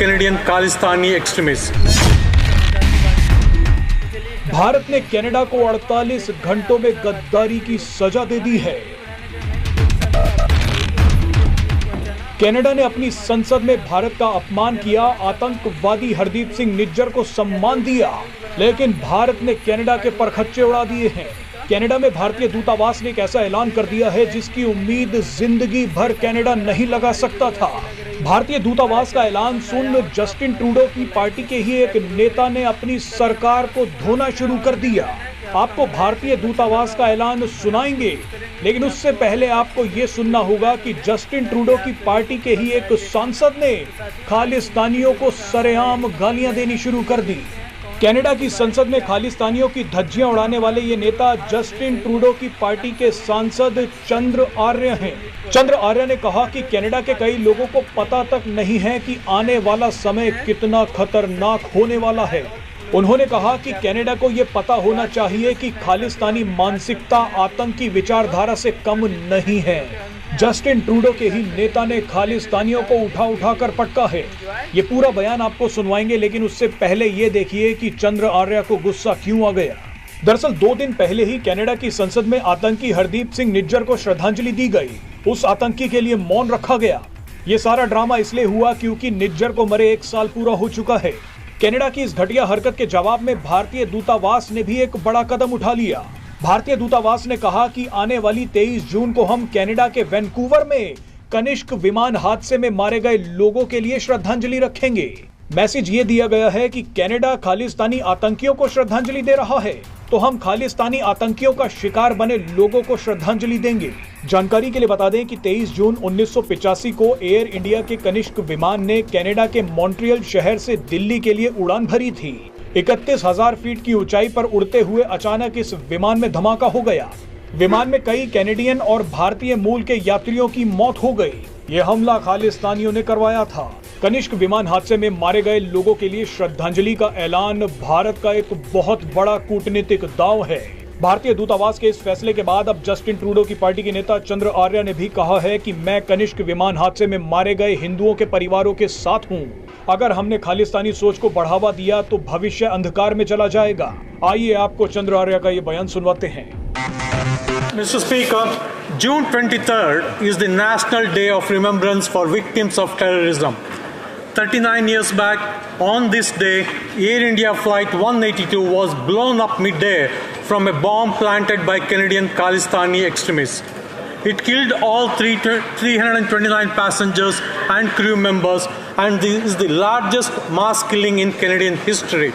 Canadian Khalistani extremists. Bharat ने Canada को 48 घंटों में गद्दारी की सजा दे दी है। कनाडा ने अपनी संसद में भारत का अपमान किया, आतंकवादी हरदीप सिंह निज्जर को सम्मान दिया, लेकिन भारत ने कनाडा के परखच्चे उड़ा दिए हैं। कनाडा में भारतीय दूतावास ने एक ऐसा ऐलान कर दिया है जिसकी उम्मीद जिंदगी भर कनाडा नहीं लगा सकता था। भारतीय दूतावास का ऐलान सुन जस्टिन ट्रूडो की पार्टी के ही एक नेता ने अपनी सरकार को धोना शुरू कर दिया। आपको भारतीय दूतावास का ऐलान सुनाएंगे, लेकिन उससे पहले आपको ये सुनना होगा कि जस्टिन ट्रूडो की पार्टी के ही एक सांसद ने खालिस्तानियों को सरेआम गालियां देनी शुरू कर दी। कनाडा की संसद में खालिस्तानियों की धज्जियां उड़ाने वाले ये नेता जस्टिन ट्रूडो की पार्टी के सांसद चंद्र आर्य हैं। चंद्र आर्य ने कहा कि कनाडा के कई लोगों को पता तक नहीं है कि आने वाला समय कितना खतरनाक होने वाला है। उन्होंने कहा कि कनाडा को यह पता होना चाहिए कि खालिस्तानी मानसिकता आतंकी विचारधारा से कम नहीं है। जस्टिन ट्रूडो के ही नेता ने खालिस्तानियों को उठा कर पटका है। ये पूरा बयान आपको सुनवाएंगे, लेकिन उससे पहले ये देखिए कि चंद्र आर्य को गुस्सा क्यों आ गया। दरअसल 2 दिन पहले ही कनाडा की संसद में आतंकी हरदीप सिंह निज्जर को श्रद्धांजलि दी गई। उस आतंकी के लिए मौन रखा गया। ये सारा ड्रामा इसलिए हुआ क्योंकि निज्जर को मरे 1 साल पूरा हो चुका है। कनाडा की इस घटिया हरकत के जवाब में भारतीय दूतावास ने भी एक बड़ा कदम उठा लिया। भारतीय दूतावास ने कहा कि आने वाली 23 जून को हम कनाडा के वैंकूवर में कनिष्क विमान हादसे में मारे गए लोगों के लिए श्रद्धांजलि रखेंगे। मैसेज ये दिया गया है कि कनाडा खालिस्तानी आतंकियों को श्रद्धांजलि दे रहा है, तो हम खालिस्तानी आतंकियों का शिकार बने लोगों को श्रद्धांजलि देंगे। जानकारी के लिए बता दें कि 23 जून 1985 को एयर इंडिया के कनिष्क विमान ने कनाडा के मॉन्ट्रियल शहर से दिल्ली के लिए उड़ान भरी थी। 31,000 फीट की ऊंचाई पर उड़ते हुए अचानक इस विमान में धमाका हो गया। विमान में कई कैनेडियन और भारतीय मूल के यात्रियों की मौत हो गई। ये हमला खालिस्तानियों ने करवाया था। कनिष्क विमान हादसे में मारे गए लोगों के लिए श्रद्धांजलि का ऐलान भारत का एक बहुत बड़ा कूटनीतिक दांव है। भारतीय दूतावास के इस फैसले के बाद अब जस्टिन ट्रूडो की पार्टी के नेता चंद्र आर्य ने भी कहा है कि मैं कनिष्क विमान हादसे में मारे गए हिंदुओं के परिवारों के साथ हूं। अगर हमने खालिस्तानी सोच को बढ़ावा दिया तो भविष्य अंधकार में चला जाएगा। आइए आपको चंद्र आर्य का ये बयान सुनवाते हैं। Mr. Speaker, June 23rd is the National Day of Remembrance for Victims of Terrorism. 39 years back, on this day, Air India Flight 182 was blown up mid-air from a bomb planted by Canadian Khalistani extremists. It killed all 329 passengers and crew members, and this is the largest mass killing in Canadian history.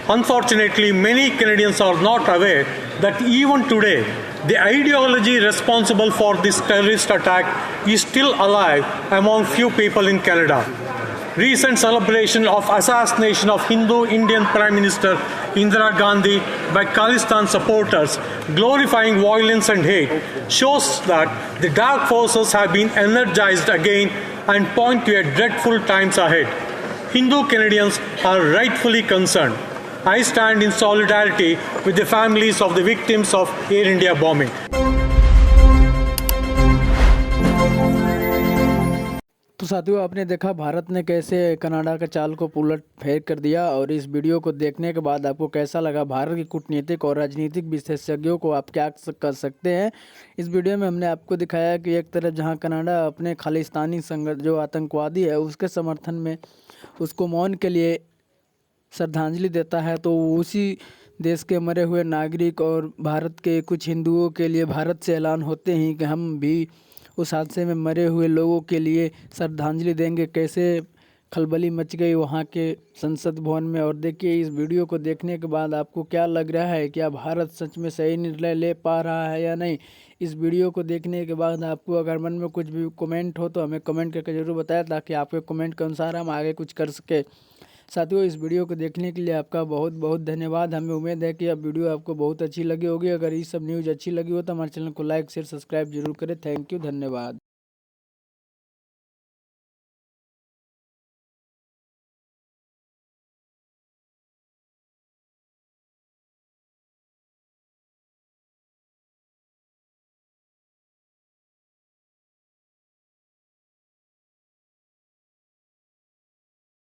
Unfortunately, many Canadians are not aware that even today, the ideology responsible for this terrorist attack is still alive among few people in Canada. Recent celebration of assassination of Hindu Indian Prime Minister Indira Gandhi by Khalistan supporters, glorifying violence and hate, shows that the dark forces have been energized again and point to a dreadful times ahead. Hindu Canadians are rightfully concerned. I stand in solidarity with the families of the victims of Air India bombing. तो साथियों, आपने देखा भारत ने कैसे Canada का चाल को उलट फेर कर दिया, और इस वीडियो को देखने के बाद आपको कैसा लगा? भारत की कूटनीतिक और राजनीतिक विशेषज्ञों को आप क्या कर सकते हैं? इस वीडियो में हमने आपको दिखाया कि एक तरफ जहां कनाडा अपने खालिस्तानी संगठन जो आतंकवादी है उसके समर्थन में उसको मौन के लिए श्रद्धांजलि देता है, तो उसी देश के मरे हुए नागरिक और भारत के कुछ हिंदुओं के लिए भारत से ऐलान होते हैं कि हम भी उस हादसे में मरे हुए लोगों के लिए श्रद्धांजलि देंगे। कैसे खलबली मच गई वहाँ के संसद भवन में। और देखिए, इस वीडियो को देखने के बाद आपको क्या लग रहा है? क्या भारत सच में सही निर्णय ले पा रहा है या नहीं? इस वीडियो को देखने के बाद आपको अगर मन में कुछ भी कमेंट हो तो हमें कमेंट करके ज़रूर बताएं, ताकि आपके कमेंट के अनुसार हम आगे कुछ कर सके। साथियों, इस वीडियो को देखने के लिए आपका बहुत बहुत धन्यवाद। हमें उम्मीद है कि अब वीडियो आपको बहुत अच्छी लगी होगी। अगर ये सब न्यूज़ अच्छी लगी हो तो हमारे चैनल को लाइक शेयर सब्सक्राइब जरूर करें। थैंक यू, धन्यवाद।